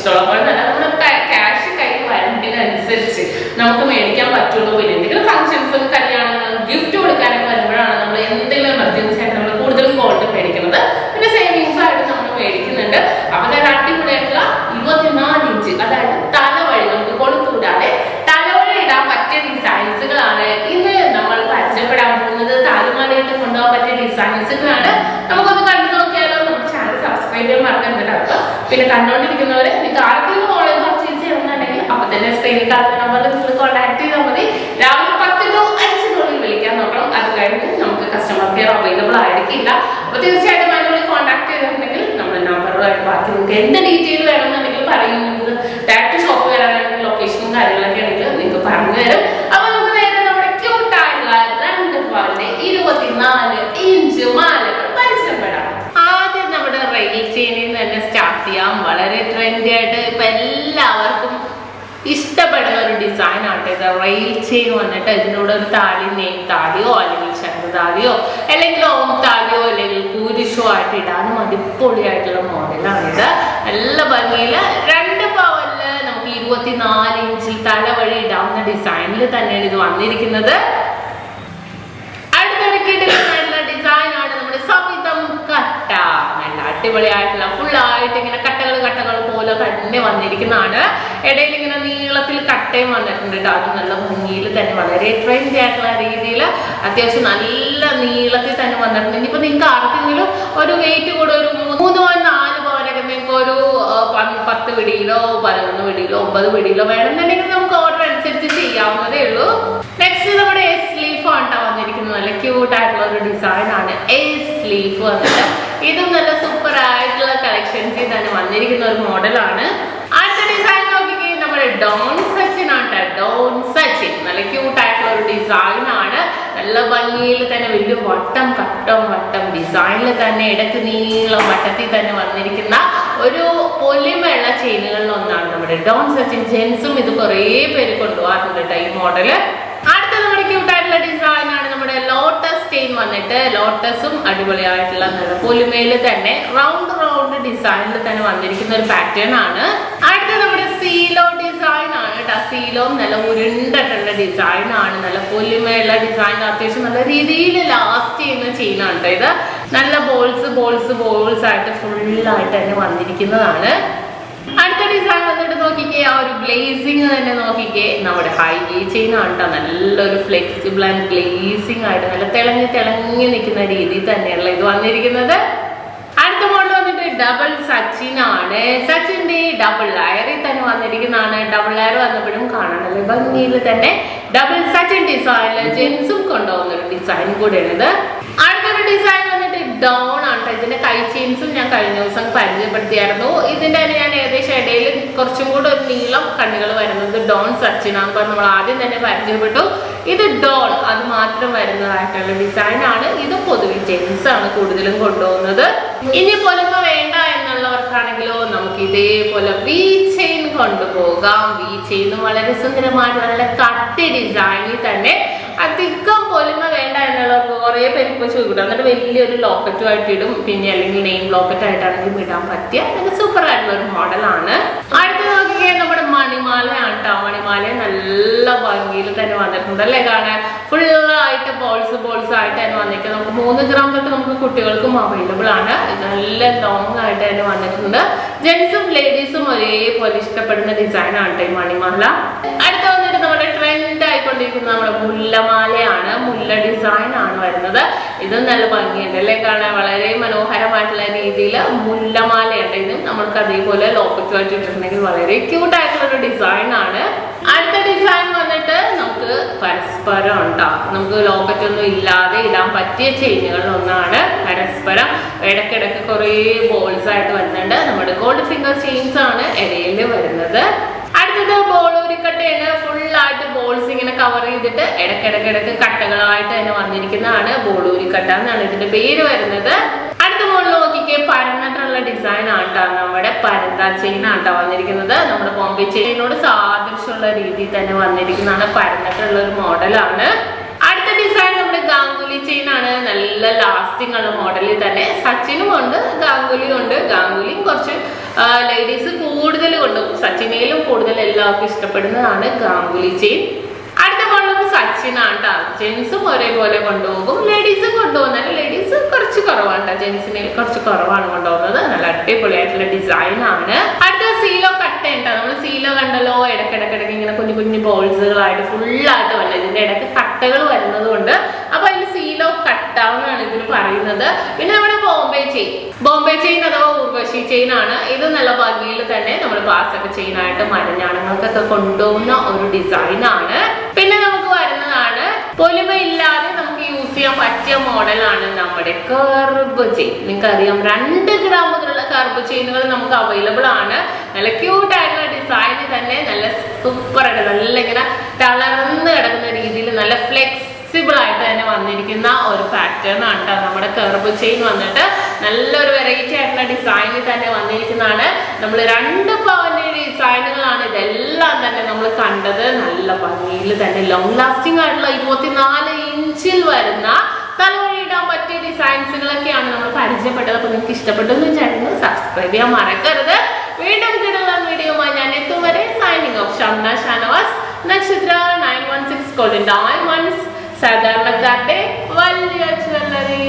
ഇഷ്ടമുള്ള നമ്മുടെ ക്യാഷ് കയ്യിൽ വരുന്നതിനനുസരിച്ച് നമുക്ക് മേടിക്കാൻ പറ്റുള്ളൂ. പിന്നെ എന്തെങ്കിലും ഫംഗ്ഷൻസും കല്യാണങ്ങളും ഗിഫ്റ്റ് കൊടുക്കാനൊക്കെ വരുമ്പോഴാണ് നമ്മൾ എന്തെങ്കിലും എമർജൻസി ആയിട്ട് നമ്മൾ കൂടുതലും ഗോൾഡ് മേടിക്കുന്നത്. പിന്നെ സേവിങ്സ് ആയിട്ട് നമ്മൾ മേടിക്കുന്നുണ്ട്. അപ്പൊ നല്ല അടിപൊളിയായിട്ടുള്ള 24 ഇഞ്ച്, അതായത് തലവഴി നമുക്ക് കൊടുത്തുകൂടാതെ തലവഴി ഇടാൻ പറ്റിയ ഡിസൈൻസുകളാണ് ഇന്ന് നമ്മൾ പരിചയപ്പെടാൻ പോകുന്നത്. താലിമാലയിട്ട് കൊണ്ടുപോകാൻ പറ്റിയ ഡിസൈൻസുകളാണ്. നമുക്കൊന്ന് കണ്ടു നോക്കിയാലോ. നമ്മുടെ ചാനൽ സബ്സ്ക്രൈബ് ചെയ്യാൻ മറക്കരുത്. പിന്നെ കണ്ടുകൊണ്ടിരിക്കുന്നവര് നിങ്ങൾക്ക് ആർക്കെങ്കിലും ഓൺലൈൻ പർച്ചേസ് ചെയ്യണമെന്നുണ്ടെങ്കിൽ അപ്പൊ തന്നെ സ്ക്രീനിൽ കാണുന്ന നമ്പറിൽ നിങ്ങൾ കോൺടാക്ട് ചെയ്താൽ മതി. രാവിലെ 10 to 5 വിളിക്കാൻ നോക്കണം. അത് കഴിഞ്ഞ് നമുക്ക് കസ്റ്റമർ കെയർ അവൈലബിൾ ആയിരിക്കില്ല. അപ്പൊ തീർച്ചയായിട്ടും അതിനുള്ളിൽ കോൺടാക്ട് ചെയ്തിട്ടുണ്ടെങ്കിൽ നമ്മുടെ നമ്പറുമായിട്ട് ബാക്കി നിങ്ങൾക്ക് എന്ത് ഡീറ്റെയിൽ വേണമെന്നുണ്ടെങ്കിൽ പറയുന്നത് ഡയറക്റ്റ് ഷോപ്പ് വരാനാണെങ്കിൽ ലൊക്കേഷനും കാര്യങ്ങളൊക്കെ ആണെങ്കിൽ നിങ്ങൾക്ക് പറഞ്ഞു തരും. അപ്പൊ നമുക്ക് നേരെ നമ്മുടെ ക്യൂട്ടായിട്ടുള്ള 2 പവന്റെ 24 ഇഞ്ച് മാലകൾ പരിചയപ്പെടാം. ആദ്യം നമ്മുടെ റെയിൽ ചെയിനിൽ തന്നെ സ്റ്റാർട്ട് ചെയ്യാം. വളരെ ട്രെൻഡി ആയിട്ട് ഇപ്പൊ എല്ലാവർക്കും ഇഷ്ടപ്പെടുന്ന ഒരു ഡിസൈൻ ആട്ടെ ഇത്. റെയിൽ ചെയിൻ വന്നിട്ട് ഇതിനോട് ഒരു താലി, നെയിം താലിയോ അല്ലെങ്കിൽ ശംഖുതാലിയോ അല്ലെങ്കിൽ ഓം താലിയോ അല്ലെങ്കിൽ കുരിശോ ആയിട്ട് ഇടാനും അടിപൊളിയായിട്ടുള്ള മോഡലാണിത്. നല്ല ഭംഗിയിൽ 2 പവനില് നമുക്ക് 24 ഇഞ്ചിൽ തലവഴി ഇടാവുന്ന ഡിസൈനിൽ തന്നെയാണ് ഇത് വന്നിരിക്കുന്നത്. അടുത്തിടക്കിയിട്ടുള്ള ഡിസൈൻ ആണ് നമ്മുടെ സവിതം കട്ട. നല്ല അടിപൊളിയായിട്ടുള്ള ഫുള്ളായിട്ട് ഇങ്ങനെ കട്ടകൾ പോലെ തന്നെ വന്നിരിക്കുന്നതാണ്. ഇടയിൽ ഇങ്ങനെ നീളത്തിൽ കട്ടയും വന്നിട്ടുണ്ട്. അത് നല്ല ഭംഗിയിൽ തന്നെ വളരെ ട്രെൻഡി ആയിട്ടുള്ള രീതിയിൽ അത്യാവശ്യം നല്ല നീളത്തിൽ തന്നെ വന്നിട്ടുണ്ട്. ഇനിയിപ്പോ നിങ്ങൾക്ക് ആർക്കെങ്കിലും ഒരു വെയിറ്റ് കൂടെ ഒരു 3-4 പവനൊക്കെ നിങ്ങൾക്ക് ഒരു 10 പിടിയിലോ 11 പിടിയിലോ 9 പിടിയിലോ വേണമെന്നുണ്ടെങ്കിൽ നമുക്ക് ഓർഡർ അനുസരിച്ച് ചെയ്യാവുന്നതേ ഉള്ളൂ. നെക്സ്റ്റ് നമ്മുടെ എസ് ലീഫ് ആണ് വന്നിരിക്കുന്നത്. നല്ല ക്യൂട്ട് ആയിട്ടുള്ള ഒരു ഡിസൈൻ ആണ് എസ് ലീഫ് വന്നിട്ട്. ഇതും നല്ല സൂപ്പർ ആയിട്ടുള്ള കളക്ഷൻസിൽ തന്നെ വന്നിരിക്കുന്ന ഒരു മോഡലാണ്. അടുത്ത ഡിസൈൻ നോക്കിക്കേ, നമ്മുടെ ഡോൺ സച്ചിൻ ആണ്. ഡോൺ സച്ചിൻ നല്ല ക്യൂട്ട് ആയിട്ടുള്ള ഒരു ഡിസൈൻ ആണ്. നല്ല ഭംഗിയിൽ തന്നെ വലിയ വട്ടം ഡിസൈനിൽ തന്നെ ഇടയ്ക്ക് നീളം വട്ടത്തിൽ തന്നെ വന്നിരിക്കുന്ന ഒരു പൊലിമയുള്ള ചെയിനുകളിൽ ഒന്നാണ് നമ്മുടെ ഡോൺ സച്ചിൻ. ജെൻസും ഇത് കുറേ പേര് കൊണ്ടുപോകാറുണ്ട് കേട്ടോ ഈ മോഡല്. അടുത്ത നമ്മുടെ ക്യൂട്ടായിട്ടുള്ള ഡിസൈൻ ആണ് നമ്മുടെ ലോട്ടസ് ചെയിൻ വന്നിട്ട്. ലോട്ടസും അടിപൊളിയായിട്ടുള്ള നല്ല പൊലിമയിൽ തന്നെ റൗണ്ട് ഡിസൈനിൽ തന്നെ വന്നിരിക്കുന്ന ഒരു പാറ്റേൺ ആണ്. അടുത്ത നമ്മുടെ സീലോ ഡിസൈൻ ആണ് കേട്ടോ. സീലോം നല്ല ഉരുണ്ടിട്ടുള്ള ഡിസൈൻ ആണ്. നല്ല പൊലിമയുള്ള ഡിസൈൻ, അത്യാവശ്യം നല്ല രീതിയിൽ ലാസ്റ്റ് ചെയ്യുന്ന ചെയിനാണ് കേട്ടോ ഇത്. നല്ല ബോൾസ് ആയിട്ട് ഫുള്ളായിട്ട് തന്നെ വന്നിരിക്കുന്നതാണ്. അടുത്ത ഡിസൈൻ വന്നിട്ട് നോക്കിക്കേ, ആ ഒരു ഗ്ലേസിങ് തന്നെ നോക്കിക്കേ. നമ്മുടെ ഹൈ ചെയിൻ ആണ് കേട്ടോ. നല്ലൊരു ഫ്ലെക്സിബിൾ ആൻഡ് ഗ്ലേസിങ് ആയിട്ട് നല്ല തിളങ്ങി നിൽക്കുന്ന രീതിയിൽ തന്നെയുള്ള ഇത് വന്നിരിക്കുന്നത്. അടുത്ത മോഡൽ വന്നിട്ട് ഡബിൾ സച്ചിൻ ആണ്. സച്ചിന്റെ ഡബിൾ ലെയറിൽ തന്നെ വന്നിരിക്കുന്നതാണ്. ഡബിൾ ലെയർ വന്നപ്പോഴും കാണാൻ നല്ല ഭംഗിയിൽ തന്നെ ഡബിൾ സച്ചിൻ ഡിസൈനിൽ ജെൻസും കൊണ്ടുപോകുന്ന ഒരു ഡിസൈൻ കൂടെയാണ് ഇത്. അടുത്തൊരു ഡിസൈൻ വന്നിട്ട് ഡോൺ ആണ്. ഇതിന്റെ കൈ ചെയിൻസും ഞാൻ കഴിഞ്ഞ ദിവസം പരിചയപ്പെടുത്തിയായിരുന്നു. ഇതിന്റെ തന്നെ ഞാൻ ഏകദേശം ഇടയിൽ കുറച്ചും കൂടെ ഒരു നീളം കണ്ണുകൾ വരുന്നത് ഡോൺ സച്ചിൻ ആണ്. നമ്മൾ ആദ്യം തന്നെ പരിചയപ്പെട്ടു. ഇത് ഡോൺ അത് മാത്രം വരുന്നതായിട്ടുള്ള ഡിസൈൻ ആണ്. ഇത് പൊതുവെ ജെൻസ് ആണ് കൂടുതലും കൊണ്ടുപോകുന്നത്. ഇനി പൊലിമ വേണ്ട എന്നുള്ളവർക്കാണെങ്കിലോ നമുക്ക് ഇതേപോലെ വി ചെയിൻ കൊണ്ടുപോകാം. വി ചെയിനും വളരെ സുന്ദരമായിട്ടുള്ള നല്ല കട്ടി ഡിസൈനിൽ തന്നെ. അധികം പൊലിമ വേണ്ട എന്നുള്ളവർക്ക് കുറേ പേര് ഇപ്പോൾ ചോദിക്കും. എന്നിട്ട് വലിയൊരു ലോക്കറ്റുമായിട്ട് ഇടും. പിന്നെ അല്ലെങ്കിൽ നെയിം ലോക്കറ്റ് ആയിട്ടാണെങ്കിലും ഇടാൻ പറ്റിയ നല്ല സൂപ്പർ ആയിട്ടുള്ള ഒരു മോഡലാണ്. അടുത്ത നോക്കിയാൽ നമ്മുടെ മണിമാലയാണ് കേട്ടോ. മണിമാല നല്ല ഭംഗിയിൽ തന്നെ വന്നിട്ടുണ്ട് അല്ലേ കാണാൻ. ഫുള്ളായിട്ട് ബോൾസ് ആയിട്ട് തന്നെ വന്നിരിക്കുന്നത്. നമുക്ക് 3 ഗ്രാം തൊട്ട് നമുക്ക് കുട്ടികൾക്കും അവൈലബിൾ ആണ്. നല്ല ലോങ് ആയിട്ട് തന്നെ വന്നിട്ടുണ്ട്. ജെൻസും ലേഡീസും ഒരേപോലെ ഇഷ്ടപ്പെടുന്ന ഡിസൈൻ ആണ് കേട്ടോ ഈ മണിമാല. അടുത്ത വന്നിട്ട് നമ്മുടെ ട്രെൻഡ് ആയിക്കൊണ്ടിരിക്കുന്ന നമ്മുടെ മുല്ലമാലയാണ്. മുല്ല ഡിസൈൻ ആണ് വരുന്നത്. ഇതും നല്ല ഭംഗിയുണ്ട് അല്ലേ കാണാൻ. വളരെ മനോഹരമായിട്ടുള്ള രീതിയിൽ മുല്ലമാലയുണ്ട്. ഇതും നമ്മൾക്ക് അതേപോലെ ലോക്കറ്റുമായിട്ട് ഇട്ടിട്ടുണ്ടെങ്കിൽ വളരെ ക്യൂട്ട് ആയിട്ടുള്ള ഒരു ഡിസൈൻ ആണ്. അടുത്ത ഡിസൈൻ വന്നിട്ട് നമുക്ക് പരസ്പരം ഉണ്ടാകും. നമുക്ക് ലോക്കറ്റ് ഒന്നും ഇല്ലാതെ ഇടാൻ പറ്റിയ ചെയിനുകളിൽ ഒന്നാണ് പരസ്പരം. ഇടയ്ക്കിടയ്ക്ക് കുറേ ബോൾസ് ആയിട്ട് വരുന്നുണ്ട്. നമ്മുടെ ഗോൾഡ് ഫിംഗർ ചെയിൻസ് ആണ് ഇടയിൽ വരുന്നത്. അടുത്തത് ബോളൂരിക്കട്ടയാണ്. ഫുള്ളായിട്ട് ബോൾസ് ഇങ്ങനെ കവർ ചെയ്തിട്ട് ഇടയ്ക്കിടയ്ക്ക് കട്ടകളായിട്ട് തന്നെ വന്നിരിക്കുന്നതാണ്. ബോളൂരിക്കട്ട എന്നാണ് ഇതിന്റെ പേര് വരുന്നത്. അടുത്ത മോഡൽ നോക്കിക്കേ, പരന്നിട്ടുള്ള ഡിസൈൻ ആട്ടോ. നമ്മുടെ പരന്ത ചെയിൻ ആട്ടോ വന്നിരിക്കുന്നത്. നമ്മുടെ ബോംബെ ചെയിനോട് സാദൃശ്യമുള്ള രീതിയിൽ തന്നെ വന്നിരിക്കുന്നതാണ്. പരന്നിട്ടുള്ള ഒരു മോഡലാണ്. അടുത്ത ഡിസൈൻ നമ്മുടെ ഗാംഗുലി ചെയിൻ ആണ്. നല്ല ലാസ്റ്റിംഗ് ഉള്ള മോഡലിൽ തന്നെ. സച്ചിനും ഉണ്ട് ഗാംഗുലിയും ഉണ്ട്. ഗാംഗുലിയും കുറച്ച് ലേഡീസ് കൂടുതൽ കൊണ്ടുപോകും. സച്ചിനയിലും കൂടുതൽ എല്ലാവർക്കും ഇഷ്ടപ്പെടുന്നതാണ് ഗാംഗുലി ചെയിൻ. അടുത്ത മോഡൽ സച്ചിനാണ് കേട്ടോ. ജെൻസും ഒരേപോലെ കൊണ്ടുപോകും, ലേഡീസും കൊണ്ടുപോകുന്നത്. ലേഡീസ് കുറച്ച് കുറവാണ് കേട്ടോ, ജെൻസിനെ കുറച്ച് കുറവാണ് കൊണ്ടുപോകുന്നത്. നല്ല അടിപൊളിയായിട്ടുള്ള ഡിസൈൻ ആണ്. അടുത്ത സീലോ കട്ട ഉണ്ടോ, നമ്മൾ സീലോ കണ്ടല്ലോ, ഇടയ്ക്കിടയ്ക്കിടയ്ക്ക് ഇങ്ങനെ കുഞ്ഞു കുഞ്ഞു ബോൾസുകളായിട്ട് ഫുള്ളായിട്ട് വല്ല ഇതിന്റെ ഇടയ്ക്ക് കട്ടകൾ വരുന്നത് കൊണ്ട് അപ്പൊ അതിൽ സീലോ കട്ടാവുന്നതാണ് ഇതിന് പറയുന്നത്. പിന്നെ നമ്മുടെ ബോംബെ ചെയിൻ അഥവാ ഉർവശി ചെയിൻ ആണ്. ഇത് നല്ല ഭംഗിയിൽ തന്നെ നമ്മൾ പാസൊക്കെ ചെയിനായിട്ട് മരഞ്ഞാണങ്ങൾക്കൊക്കെ കൊണ്ടുപോകുന്ന ഒരു ഡിസൈൻ ആണ്. പിന്നെ നമുക്ക് വരുന്നതാണ് പൊലിമ ഇല്ലാതെ നമുക്ക് യൂസ് ചെയ്യാൻ പറ്റിയ മോഡലാണ് നമ്മുടെ കർവ് ചെയിൻ. നിങ്ങൾക്ക് അറിയാം 2 ഗ്രാം മുതലുള്ള കർവ് ചെയിനുകൾ നമുക്ക് അവൈലബിൾ ആണ്. നല്ല ക്യൂട്ട് ആയിട്ടുള്ള ഡിസൈൻ തന്നെ, നല്ല സൂപ്പർ ആയിട്ട് നല്ല ഇങ്ങനെ തളർന്ന് കിടക്കുന്ന രീതിയിൽ നല്ല ഫ്ലെക്സിബിൾ ആയിട്ട് തന്നെ വന്നിരിക്കുന്ന ഒരു പാറ്റേൺ ആണ് കേട്ടോ നമ്മുടെ കർവ് ചെയിൻ. വന്നിട്ട് നല്ലൊരു വെറൈറ്റി ആയിട്ടുള്ള ഡിസൈനിൽ തന്നെ വന്നിരിക്കുന്നതാണ്. നമ്മൾ 2 പവന്റെ ഡിസൈനുകളാണ് ഇതെല്ലാം തന്നെ നമ്മൾ കണ്ടത്. നല്ല ഭംഗിയിൽ തന്നെ ലോങ് ലാസ്റ്റിംഗ് ആയിട്ടുള്ള 24 ഇഞ്ചിൽ വരുന്ന തലവഴിയിടാൻ പറ്റിയ ഡിസൈൻസുകളൊക്കെയാണ് നമ്മൾ പരിചയപ്പെട്ടത്. അപ്പൊ നിങ്ങൾക്ക് ഇഷ്ടപ്പെട്ടെന്ന് വിചാരിക്കുന്നു. സബ്സ്ക്രൈബ് ചെയ്യാൻ മറക്കരുത്. വീണ്ടും കിട്ടുന്ന വീഡിയോയുമായി ഞാൻ എത്തും വരെ സൈനിങ് ഓഫ്. ഷംന ഷാനവാസ്, നക്ഷത്ര 916 Golden Diamonds, സാധാരണക്കാരുടെ വലിയ ജ്വല്ലറി.